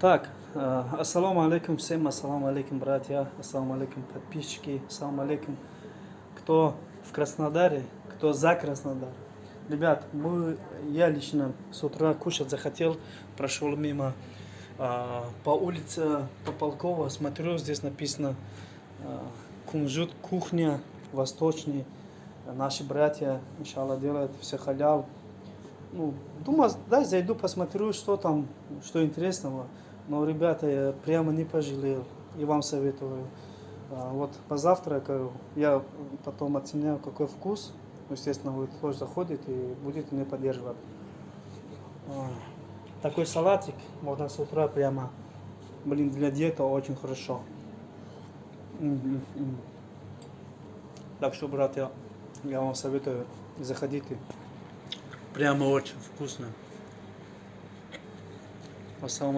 Так, ассаламу алейкум всем, ассаламу алейкум, братья, ассаламу алейкум, подписчики, ассаламу алейкум, кто в Краснодаре, кто за Краснодар. Ребят, я лично с утра кушать захотел, прошел мимо по улице Тополкова, смотрю, здесь написано кунжут, кухня восточная, наши братья, иншаллах, делают все халял. Ну, думаю, да, зайду, посмотрю, что там, что интересного. Но, ребята, я прямо не пожалел. И вам советую. Вот позавтракаю, я потом оценяю, какой вкус. Естественно, вы тоже заходите и будете меня поддерживать. Такой салатик можно с утра прямо, для диеты очень хорошо. Так что, братья, я вам советую, заходите. Прямо очень вкусно.